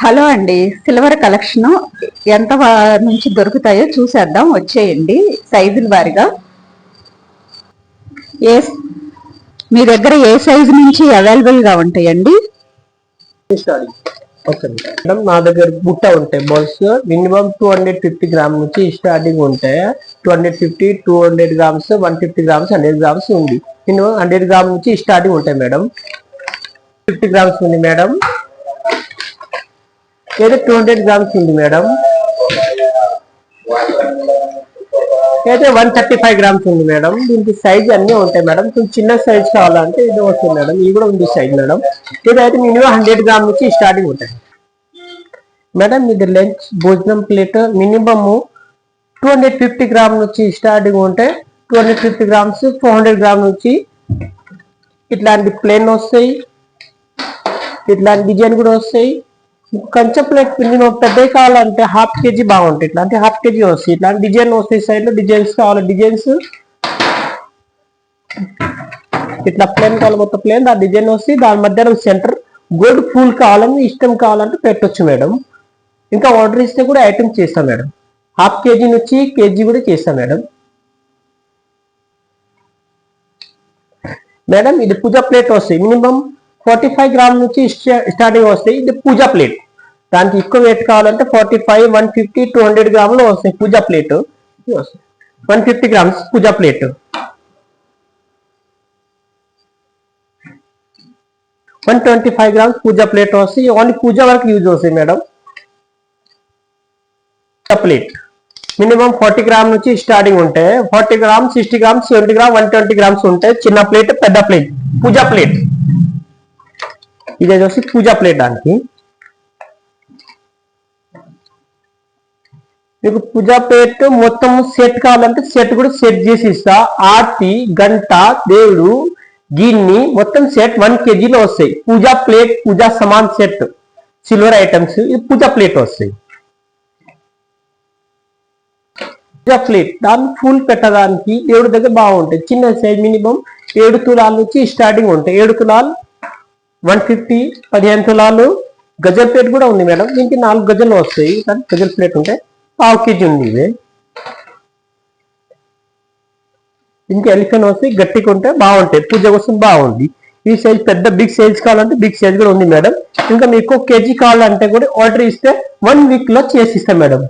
Hello అండి, silver collection ఎంత నుంచి దొరుకుతాయో చూసేద్దాం. వచ్చేయండి సైజుల వారిగా. ఏ మీ దగ్గర ఏ సైజు నుంచి అవైలబుల్ గా ఉంటాయండి? మేడం నా దగ్గర బుట్ట ఉంటాయి. బాల్స్ మినిమం 250 గ్రామ్ నుంచి స్టార్టింగ్ ఉంటాయి. 250, 200 గ్రామ్స్, 150 గ్రామ్స్, 100 గ్రామ్స్ ఉంది. మినిమం 100 గ్రామ్ నుంచి స్టార్టింగ్ ఉంటాయి మేడం. 50 గ్రామ్స్ ఉంది మేడం. ఏదో 200 గ్రామ్స్ ఉంది మేడం. అయితే 135 గ్రామ్స్ ఉంది మేడం. దీనికి సైజ్ అన్నీ ఉంటాయి మేడం. కొంచెం చిన్న సైజ్ కావాలంటే ఇది వస్తుంది మేడం. ఇది కూడా ఉంది సైజ్ మేడం. ఇదైతే మినిమం 100 గ్రామ్ నుంచి స్టార్టింగ్ ఉంటాయి మేడం. ఇది లంచ్ భోజనం ప్లేట్ మినిమమ్ 250 గ్రామ్ నుంచి స్టార్టింగ్ ఉంటే 250 గ్రామ్స్ 400 గ్రామ్ నుంచి ఇట్లాంటి ప్లేన్ వస్తాయి. ఇట్లాంటి డిజైన్ కూడా వస్తాయి. కంచె ప్లేట్ మినిమం పెద్దవి కావాలంటే ½ kg బాగుంటాయి. ఇట్లాంటి ½ kg వస్తాయి. ఇట్లాంటి డిజైన్ వస్తాయి. సైడ్ లో డిజైన్స్ కావాలి. డిజైన్స్ ఇట్లా ప్లేన్ కావాలి. మొత్తం ప్లేన్ ఆ డిజైన్ వస్తాయి. దాని మధ్యలో సెంటర్ గోల్డ్ ఫుల్ కావాలని ఇష్టం కావాలంటే పెట్టొచ్చు మేడం. ఇంకా ఆర్డర్ ఇస్తే కూడా ఐటమ్స్ చేస్తాం మేడం. ½ kg నుంచి కేజీ కూడా చేస్తాం మేడం. మేడం ఇది పూజా ప్లేట్ వస్తాయి. మినిమం 45 గ్రామ్ నుంచి స్టార్టింగ్ వస్తాయి. ఇది పూజా ప్లేట్. దానికి ఎక్కువ వెయిట్ కావాలంటే 45, 150, 200 గ్రాములు వస్తాయి. పూజా ప్లేట్ 150 గ్రామ్స్ పూజా ప్లేట్. 125 గ్రామ్స్ పూజా ప్లేట్ వస్తాయి. ఓన్లీ పూజా వరకు యూజ్ వస్తాయి మేడం. ప్లేట్ మినిమం 40 గ్రామ్ నుంచి స్టార్టింగ్ ఉంటాయి. 40 గ్రామ్స్, 60 గ్రామ్స్, 70 గ్రామ్, 120 గ్రామ్స్ ఉంటాయి. చిన్న ప్లేట్, పెద్ద ప్లేట్, పూజా ప్లేట్. ఇది వచ్చి పూజా ప్లేట్. దానికి మీకు పూజా ప్లేట్ మొత్తం సెట్ కావాలంటే సెట్ కూడా సెట్ చేసి ఇస్తా. ఆర్తి, గంట, దేవుడు, గిన్నె మొత్తం సెట్ 1 kgలో వస్తాయి. పూజా ప్లేట్, పూజా సమాన్ సెట్, సిల్వర్ ఐటమ్స్. ఇది పూజా ప్లేట్ వస్తాయి. పూజా ప్లేట్ దాన్ని ఫుల్ పెట్టడానికి దేవుడి దగ్గర బాగుంటాయి. చిన్న సైజ్ మినిమం 7 తులాల నుంచి స్టార్టింగ్ ఉంటాయి. 7 తులాలు 150, 15 తులాలు. గజల్ ప్లేట్ కూడా ఉంది మేడం. దీనికి 4 గజలు వస్తాయి. గజల్ ప్లేట్ ఉంటే ½ kg ఉంది. ఇది దీనికి ఎలిఫెంట్ వస్తాయి. గట్టిగా ఉంటే బాగుంటాయి. పూజ కోసం బాగుంది. ఈ సైజ్ పెద్ద బిగ్ సైజ్ కావాలంటే బిగ్ సైజ్ కూడా ఉంది మేడం. ఇంకా మీకు కేజీ కావాలంటే కూడా ఆర్డర్ ఇస్తే 1 వీక్ లో చేసిస్తాం మేడం.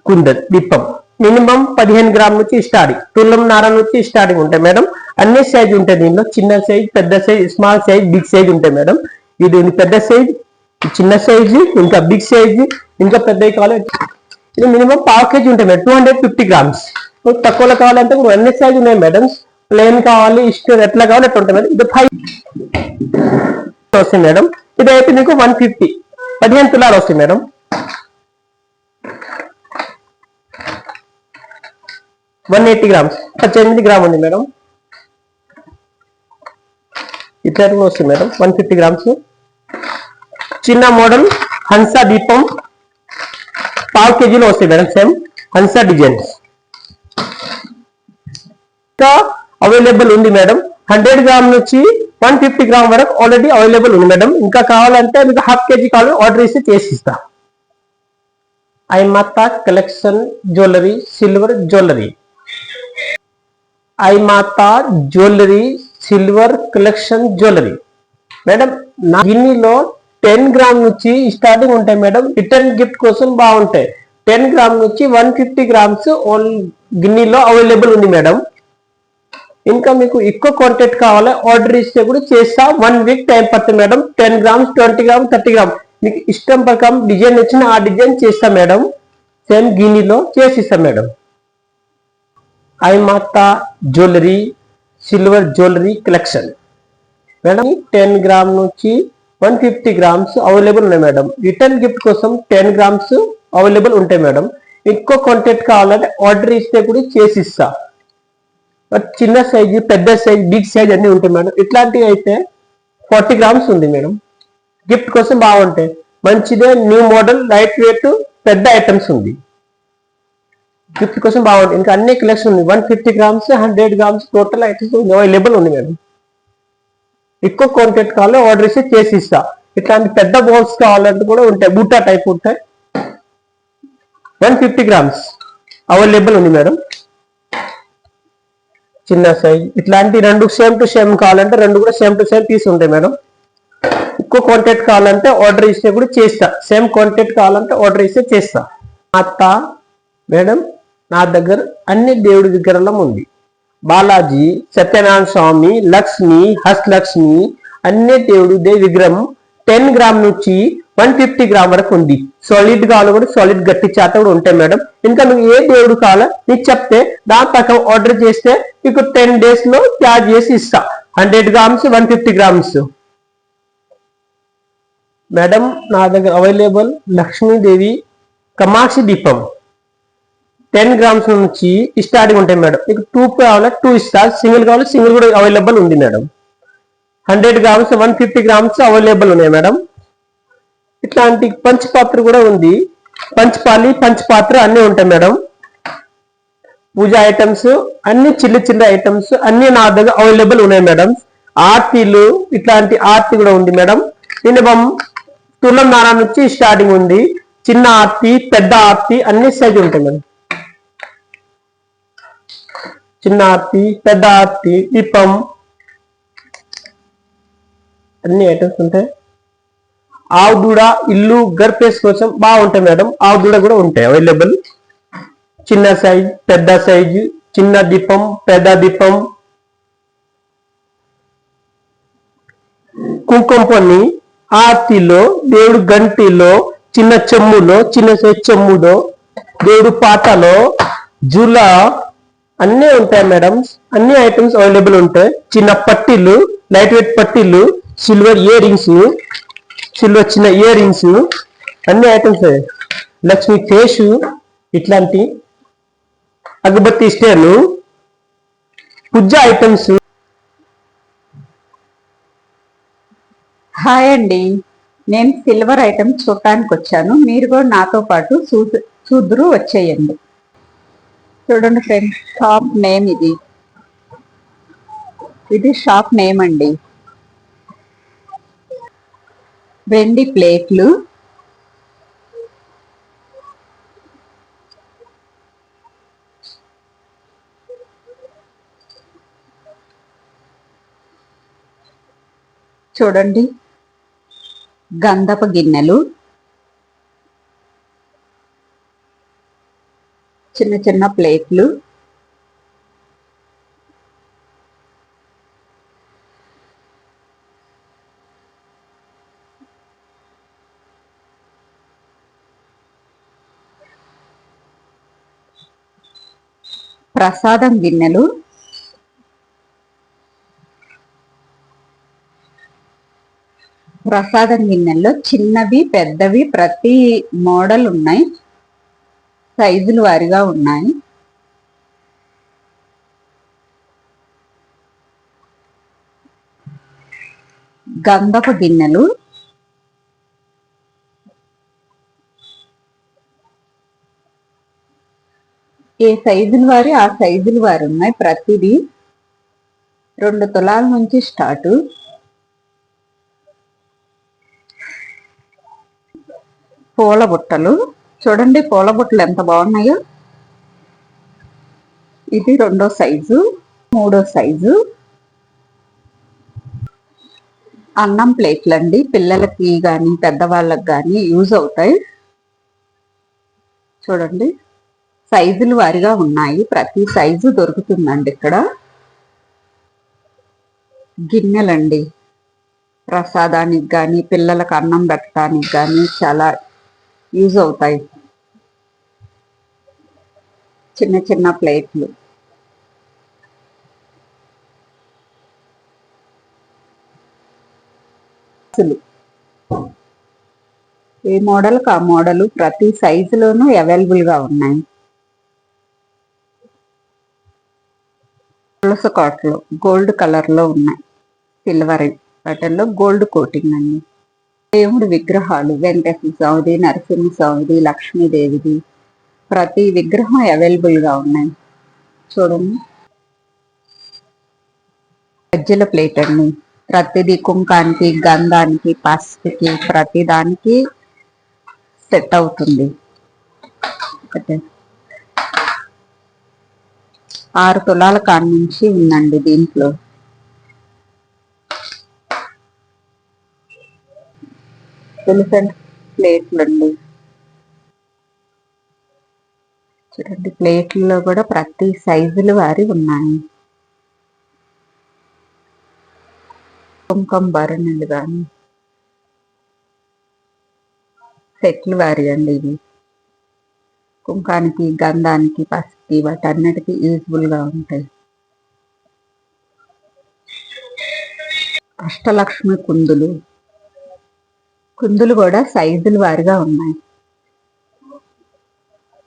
కుందన్ దీపం మినిమం 15 గ్రామ్ నుంచి స్టార్టింగ్, తులంన్నర నుంచి స్టార్టింగ్ ఉంటాయి మేడం. అన్ని సైజ్ ఉంటాయి దీనిలో. చిన్న సైజ్, పెద్ద size, small size, big size ఉంటాయి మేడం. ఇది పెద్ద సైజ్, చిన్న సైజు, ఇంకా బిగ్ సైజ్, ఇంకా పెద్దవి కావాలి. ఇది మినిమం ½ kg ఉంటాయి మేడం. 250 గ్రామ్స్. తక్కువలో కావాలంటే కూడా అన్ని సైజ్ ఉన్నాయి మేడం. ప్లేన్ కావాలి, ఇష్టం ఎట్లా కావాలి అట్లా ఉంటాయి మేడం. ఇది 5 వస్తాయి మేడం. ఇది అయితే మీకు 150, 15 తులాలు వస్తాయి మేడం. వన్ 180 గ్రామ్స్, 18 గ్రామ్ ఉంది మేడం. ఇట్లా వస్తుంది మేడం. 150 గ్రామ్స్. చిన్న మోడల్ హంసా దీపం ½ kgలో వస్తాయి మేడం. సేమ్ హంసా డిజైన్స్ ఇంకా అవైలబుల్ ఉంది మేడం. 100 గ్రామ్ నుంచి 150 గ్రామ్ వరకు ఆల్రెడీ అవైలబుల్ ఉంది మేడం. ఇంకా కావాలంటే మీకు ½ kg కావాలి ఆర్డర్ ఇస్తే చేసి ఇస్తా. I Mata collection jewellery, silver jewellery. I Mata jewellery, silver collection jewellery madam. నా గిన్నెలో 10 గ్రామ్ నుంచి స్టార్టింగ్ ఉంటాయి మేడం. రిటర్న్ గిఫ్ట్ కోసం బాగుంటాయి. 10 గ్రామ్ నుంచి 150 గ్రామ్స్ గిన్నెలో అవైలబుల్ ఉంది మేడం. ఇంకా మీకు ఎక్కువ క్వాంటిటీ కావాలి ఆర్డర్ ఇస్తే కూడా చేస్తా. 1 వీక్ టైం పడుతుంది మేడం. 10 గ్రామ్స్, 20 గ్రామ్స్, 30 గ్రామ్ మీకు ఇష్టం ప్రకారం డిజైన్ వచ్చిన ఆ డిజైన్ చేస్తా మేడం. సేమ్ గిన్నెలో చేసిస్తాం madam. Aai Mata jewellery, silver jewellery collection madam. 10 gram నుంచి 150 గ్రామ్స్ అవైలబుల్ ఉన్నాయి మేడం. రిటర్న్ గిఫ్ట్ కోసం 10 గ్రామ్స్ అవైలబుల్ ఉంటాయి మేడం. ఎక్కువ క్వాంటిటీ కావాలంటే ఆర్డర్ ఇస్తే కూడా చేసిస్తా. చిన్న సైజు, పెద్ద సైజ్, బిగ్ సైజ్ అన్ని ఉంటాయి మేడం. ఇట్లాంటివి అయితే 40 గ్రామ్స్ ఉంది మేడం. గిఫ్ట్ కోసం బాగుంటాయి. మంచిదే, న్యూ మోడల్, లైట్ వెయిట్, పెద్ద ఐటమ్స్ ఉంది. గిఫ్ట్ కోసం బాగుంటుంది. ఇంకా అన్ని కలెక్షన్ ఉంది. 150 grams, 100 grams total items available ఉంది మేడం. ఎక్కువ క్వాంటిటీ కావాలి ఆర్డర్ ఇస్తే చేసి ఇస్తా. ఇట్లాంటి పెద్ద బౌల్స్ కావాలంటే కూడా ఉంటాయి, బుట్టా టైప్ ఉంటాయి. 150 grams అవైలబుల్ ఉంది మేడం. చిన్న సైజ్ ఇట్లాంటి రెండు సేమ్ టు సేమ్ కావాలంటే రెండు కూడా సేమ్ టు సేమ్ పీస్ ఉంటాయి మేడం. ఎక్కువ క్వాంటిటీ కావాలంటే ఆర్డర్ ఇస్తే కూడా చేస్తా, సేమ్ క్వాంటిటీ కావాలంటే ఆర్డర్ ఇస్తే చేస్తా. అత్త మేడం నా దగ్గర అన్ని దేవుడి విగ్రహం ఉంది. బాలాజీ, సత్యనారాయణ స్వామి, లక్ష్మి, హస్తలక్ష్మి అన్ని దేవుడి విగ్రహం 10 గ్రామ్ నుంచి 150 గ్రామ్ వరకు ఉంది. సాలిడ్ కావాలి కూడా సాలిడ్ గట్టి చాట కూడా ఉంటాయి మేడం. ఇంకా నువ్వు ఏ దేవుడు కావాలో నీకు చెప్తే దాని ప్రకారం ఆర్డర్ చేస్తే నీకు 10 days లో తయారు చేసి ఇస్తా. 100 grams 150 grams మేడం నా దగ్గర అవైలబుల్. లక్ష్మీదేవి కమాక్షి దీపం 10 grams నుంచి స్టార్టింగ్ ఉంటాయి మేడం. మీకు 2 కావాలా 2 ఇస్తా, సింగిల్ కావాలి సింగిల్ కూడా అవైలబుల్ ఉంది మేడం. 100 grams 150 grams అవైలబుల్ ఉన్నాయి మేడం. ఇట్లాంటి పంచపాత్ర కూడా ఉంది, పంచపాలి పంచపాత్ర అన్ని ఉంటాయి మేడం. పూజ ఐటమ్స్ అన్ని చిన్న చిన్న ఐటమ్స్ అన్ని నా దగ్గర అవైలబుల్ ఉన్నాయి మేడం. ఆర్తీలు ఇట్లాంటి ఆర్తి కూడా ఉంది మేడం. మినిమం తులంనార నుంచి స్టార్టింగ్ ఉంది. చిన్న ఆర్తి పెద్ద ఆర్తి అన్ని సైజు ఉంటాయి మేడం. చిన్న ఆర్తి పెద్ద ఆర్తి దీపం అన్ని ఐటమ్స్ ఉంటాయి. ఆవు దూడ ఇల్లు గర్పేస్ కోసం బాగుంటాయి మేడం. ఆవు దూడ కూడా ఉంటాయి అవైలబుల్. చిన్న సైజ్ పెద్ద సైజు, చిన్న దీపం పెద్ద దీపం, కుంకుమ పొన్ని, ఆర్తిలో దేవుడు గంటిలో, చిన్న చెమ్ములో చిన్న సైజ్ చెమ్ములో, దేవుడు పాటలో, జూల అన్నీ ఉంటాయి మేడం. అన్ని ఐటమ్స్ అవైలబుల్ ఉంటాయి. చిన్న పట్టీలు లైట్ వెయిట్ పట్టీలు, సిల్వర్ ఇయర్ రింగ్స్, సిల్వర్ చిన్న ఇయర్ రింగ్స్ అన్ని ఐటమ్స్. లక్ష్మి ఫేస్ ఇట్లాంటి అగరబత్తి స్టేర్లు, పూజ ఐటమ్స్. హాయ్ అండి, నేను సిల్వర్ ఐటమ్స్ చూడటానికి వచ్చాను. మీరు కూడా నాతో పాటు చూదురు వచ్చేయండి. చూడండి ఫ్రెండ్స్, షాప్ నేమ్ ఇది షాప్ నేమ్ అండి. వెండి ప్లేట్లు, చూడండి గంధపు గిన్నెలు, చిన్న చిన్న ప్లేట్లు, ప్రసాదం గిన్నెలు, ప్రసాదం గిన్నెల్లో చిన్నవి పెద్దవి ప్రతి మోడల్ ఉన్నాయి, సైజులు వారిగా ఉన్నాయి. గంధపు గిన్నెలు, ఏ సైజులు వారి ఆ సైజులు వారు ఉన్నాయి. ప్రతిదీ 2 తులాల నుంచి స్టార్ట్. పూల బుట్టలు చూడండి, పూల బుట్టలు ఎంత బాగున్నాయో. ఇది 2వ సైజు, 3వ సైజు. అన్నం ప్లేట్లు అండి, పిల్లలకి కానీ పెద్దవాళ్ళకి కానీ యూజ్ అవుతాయి. చూడండి సైజులు వారిగా ఉన్నాయి, ప్రతి సైజు దొరుకుతుందండి ఇక్కడ. గిన్నెలండి, ప్రసాదానికి కానీ పిల్లలకు అన్నం పెట్టడానికి కానీ చాలా యూజ్ అవుతాయి. చిన్న చిన్న ప్లేట్లు, ఏ మోడల్కి ఆ మోడలు ప్రతి సైజులోనూ అవైలబుల్గా ఉన్నాయి. పులస కాట్లు గోల్డ్ కలర్లో ఉన్నాయి, సిల్వర్ వాటిల్లో గోల్డ్ కోటింగ్ అండి. దేవుడి విగ్రహాలు వెంకటేశ్వర స్వామిది, నరసింహ స్వామిది, లక్ష్మీదేవిది ప్రతి విగ్రహం అవైలబుల్గా ఉన్నాయి. చూడండి గజ్జల ప్లేట్ అండి, ప్రతిదీ కుంకానికి, గంధానికి, పసుపుకి, ప్రతి దానికి సెట్ అవుతుంది. 6 తులాల కాడ నుంచి ఉందండి దీంట్లో. ఎలిఫెంట్ ప్లేట్లు అండి. చూడండి, ప్లేట్లలో కూడా ప్రతి సైజులు వారి ఉన్నాయి. కుంకుమ భరణులు కానీ సెట్లు వారి అండి ఇవి. కుంకానికి, గంధానికి, పసుపుకి వాటన్నిటికీ యూజ్ఫుల్ గా ఉంటాయి. అష్టలక్ష్మి కుందులు కూడా సైజులు వారిగా ఉన్నాయి.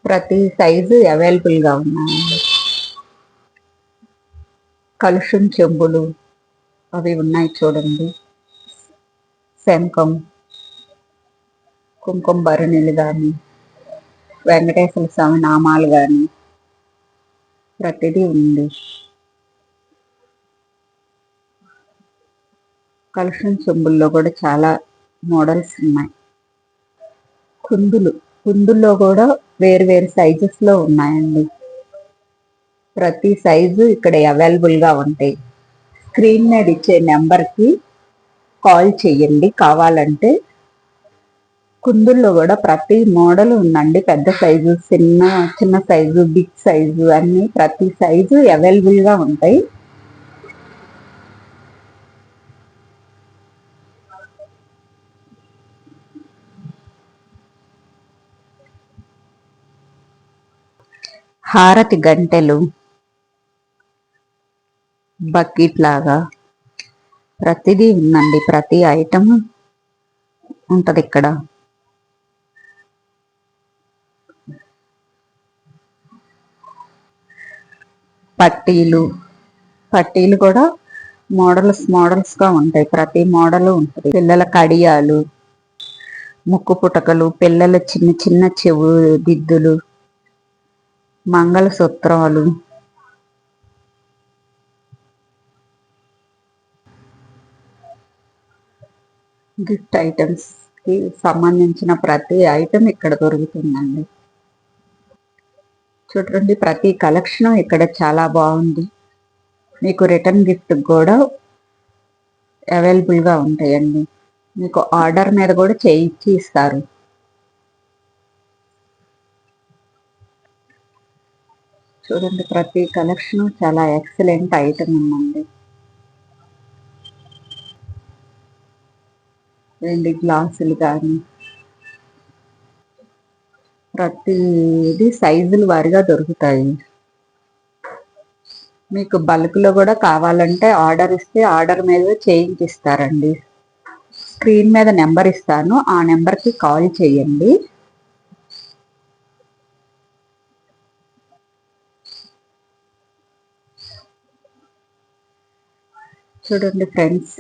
ప్రతి సైజు అవైలబుల్ గా ఉన్నాయి. కలుషం చెంబులు అవి ఉన్నాయి చూడండి. శంఖం, కుంకుమ భరణిలు కానీ, వెంకటేశ్వర స్వామి నామాలు కానీ ప్రతిదీ ఉంది. కలుషం చెంబుల్లో కూడా చాలా మోడల్స్ ఉన్నాయి. కుందుల్లో కూడా వేరు వేరు సైజెస్ లో ఉన్నాయండి. ప్రతి సైజు ఇక్కడ అవైలబుల్ గా ఉంటాయి. స్క్రీన్ మీద ఇచ్చే నెంబర్కి కాల్ చేయండి కావాలంటే. కుందుల్లో కూడా ప్రతి మోడల్ ఉందండి. పెద్ద సైజు, చిన్న సైజు, బిగ్ సైజు అన్ని ప్రతి సైజు అవైలబుల్ గా ఉంటాయి. హారతి గంటెలు, బకెట్ లాగా ప్రతిదీ ఉందండి. ప్రతి ఐటమ్ ఉంటది ఇక్కడ. పట్టీలు కూడా మోడల్స్ గా ఉంటాయి. ప్రతి మోడల్ ఉంటుంది. పిల్లల కడియాలు, ముక్కు పుటకలు, పిల్లల చిన్న చిన్న చెవు దిద్దులు, మంగళసూత్రాలు, గిఫ్ట్ ఐటమ్స్ కి సంబంధించిన ప్రతి ఐటమ్ ఇక్కడ దొరుకుతుందండి. చూడండి, ప్రతి కలెక్షన్ ఇక్కడ చాలా బాగుంది. మీకు రిటర్న్ గిఫ్ట్ కూడా అవైలబుల్ గా ఉంటాయండి. మీకు ఆర్డర్ మీద కూడా చేయించి ఇస్తారు. చూడండి, ప్రతి కలెక్షన్ చాలా ఎక్సలెంట్ ఐటమ్ ఉందండి. వెండి గ్లాసులు కానీ ప్రతిది సైజులు వారిగా దొరుకుతాయి. మీకు బల్క్ లో కూడా కావాలంటే ఆర్డర్ ఇస్తే ఆర్డర్ మీద చేయించిస్తారండి. స్క్రీన్ మీద నెంబర్ ఇస్తాను, ఆ నెంబర్కి కాల్ చేయండి. చూడండి ఫ్రెండ్స్,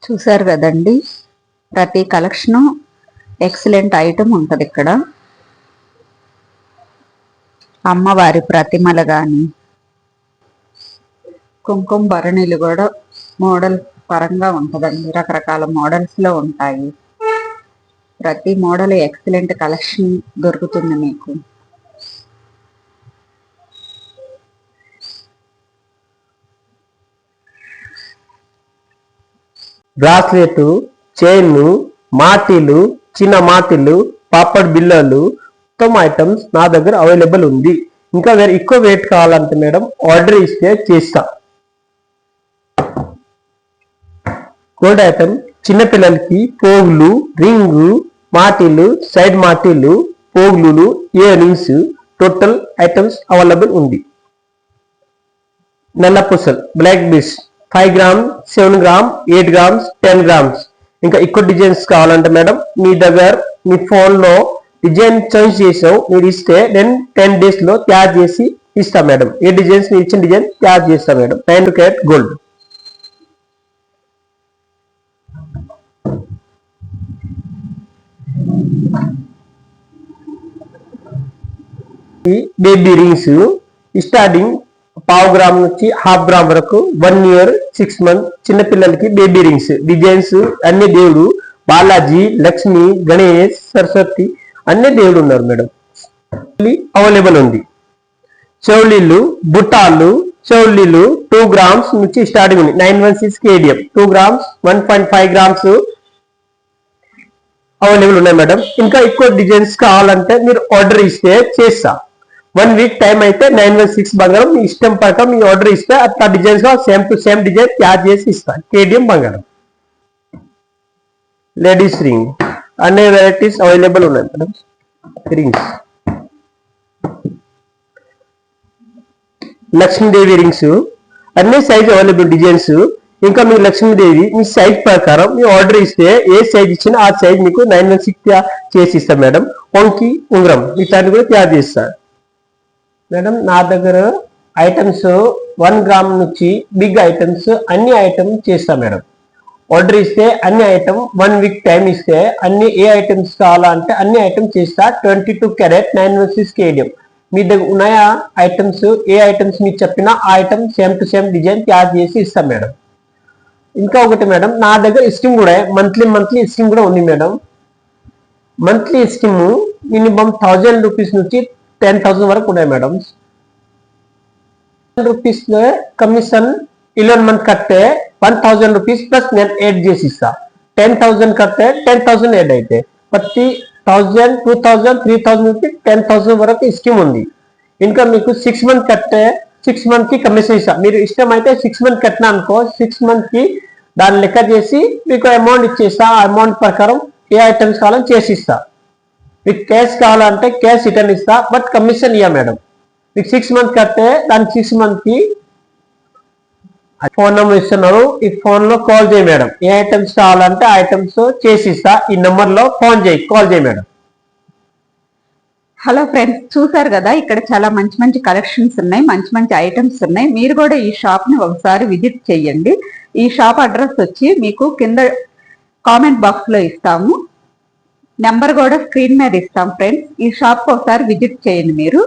చూసారు కదండి, ప్రతి కలెక్షను ఎక్సలెంట్ ఐటమ్ ఉంటుంది ఇక్కడ. అమ్మవారి ప్రతిమలు కానీ, కుంకుమ భరణిలు కూడా మోడల్ పరంగా ఉంటుందండి. రకరకాల మోడల్స్ లో ఉంటాయి. ప్రతి మోడల్ ఎక్సలెంట్ కలెక్షన్ దొరుకుతుంది మీకు. బ్రాస్లెట్, చైన్లు, మాటీలు, చిన్న మాటీలు, పాపడ్ బిల్లలు మొత్తం ఐటమ్స్ నా దగ్గర అవైలబుల్ ఉంది. ఇంకా వేరే ఎక్కువ వెయిట్ కావాలంటే మేడం ఆర్డర్ ఇస్తే చేస్తా. గోల్డ్ ఐటమ్ చిన్నపిల్లలకి పోగులు, రింగు, మాటీలు, సైడ్ మాటీలు, పోగులు, ear rings total items available ఉంది. నల్ల పూసలు, black beads 5 grams, 7 grams, 8 grams, 10 grams. ఇంకా ఎక్కువ డిజైన్స్ కావాలంటే మేడం మీ దగ్గర మీ ఫోన్లో డిజైన్ చాయిస్ చేసాం మీరు ఇస్తే నేను 10 days లో తయారు చేసి ఇస్తా మేడం. ఏ డిజైన్స్ మీరు ఇచ్చిన డిజైన్ తయారు చేస్తా madam. 9 carat gold. Baby rings starting 1/2 gram నుంచి 1/2 గ్రామ్ వరకు 1 year 6 months చిన్న పిల్లలకి బేబీ రింగ్స్ డిజైన్స్ అన్ని దేవుడు బాలాజీ, లక్ష్మి, గణేష్, సరస్వతి అన్ని దేవుడు ఉన్నారు మేడం. అవైలబుల్ ఉంది. చౌలీలు, బుట్టాలు, చౌలీలు 2 grams నుంచి స్టార్టింగ్ ఉంది. 916 kdm 2 grams 1.5 grams అవైలబుల్ ఉన్నాయి మేడం. ఇంకా ఎక్కువ డిజైన్స్ కావాలంటే మీరు ఆర్డర్ ఇస్తే చేస్తా. 1 week టైం అయితే 916 బంగారం మీ ఇష్టం ప్రకారం మీ ఆర్డర్ ఇస్తే అట్లా designs same to same design తయారు చేసి ఇస్తా. కేడిఎం బంగారం. లేడీస్ రింగ్ అన్ని వెరైటీస్ అవైలబుల్ ఉన్నాయి మేడం. రింగ్స్ లక్ష్మీదేవి రింగ్స్ అన్ని సైజ్ అవైలబుల్ డిజైన్స్. ఇంకా మీ లక్ష్మీదేవి మీ సైజ్ ప్రకారం మీ ఆర్డర్ ఇస్తే ఏ సైజ్ ఇచ్చినా ఆ సైజ్ మీకు 916 చేసి ఇస్తాం మేడం. వంకి ఉంగరం ఇట్లాంటివి కూడా తయారు చేస్తారు మేడం. నా దగ్గర ఐటమ్స్ 1 gram నుంచి బిగ్ ఐటమ్స్ అన్ని ఐటమ్స్ చేస్తా మేడం. ఆర్డర్ ఇస్తే అన్ని ఐటమ్ 1 week టైం ఇస్తే అన్ని ఏ ఐటమ్స్ కావాలంటే అన్ని ఐటమ్స్ చేస్తా. 22 క్యారెట్ 916 kdm మీ దగ్గర ఉన్నాయా ఐటమ్స్ ఏ ఐటమ్స్ మీకు చెప్పినా ఆ item same to same design తయారు చేసి ఇస్తాం మేడం. ఇంకా ఒకటి మేడం నా దగ్గర స్కీమ్ కూడా మంత్లీ స్కీమ్ కూడా ఉంది madam. Monthly scheme minimum 1000 rupees నుంచి 10,000 వరకు ఉన్నాయి మేడం. రూపీస్ కమిషన్ 11 month కట్టే 1000 రూపీస్ ప్లస్ నేను యాడ్ చేసి ఇస్తా. 10,000 కట్టే 10,000 యాడ్ అయితే ప్రతి 1000 2000 3000 నుంచి 10,000 వరకు స్కీమ్ ఉంది. ఇంకా మీకు 6 month కట్టే 6 month కి కమిషన్ ఇస్తా. మీరు ఇష్టం అయితే 6 month కట్టినా అనుకో 6 month కి దాన్ని లెక్క చేసి మీకు అమౌంట్ ఇచ్చేస్తా. ఆ అమౌంట్ ప్రకారం ఏ ఐటమ్స్ కావాలని చేసి ఇస్తా. మీకు క్యాష్ కావాలంటే క్యాష్ రిటర్న్ ఇస్తా. బట్ కమిషన్ ఇయ్యా మేడం. మీకు 6 month కట్టే దానికి 6 month కి ఫోన్ నెంబర్ ఇస్తున్నారు. ఈ ఫోన్ లో కాల్ చేయి మేడం. ఏ ఐటమ్స్ కావాలంటే ఆ ఐటమ్స్ చేసి ఇస్తా. ఈ నెంబర్ లో ఫోన్ చేయి కాల్ చేయి మేడం. హలో ఫ్రెండ్స్, చూసారు కదా ఇక్కడ చాలా మంచి కలెక్షన్స్ ఉన్నాయి, మంచి ఐటమ్స్ ఉన్నాయి. మీరు కూడా ఈ షాప్ ని ఒకసారి విజిట్ చేయండి. ఈ షాప్ అడ్రస్ వచ్చి మీకు కింద కామెంట్ బాక్స్ లో ఇస్తాము. నెంబర్ కూడా స్క్రీన్ మీద ఇస్తాం ఫ్రెండ్స్. ఈ షాప్ కి ఒకసారి విజిట్ చేయండి మీరు.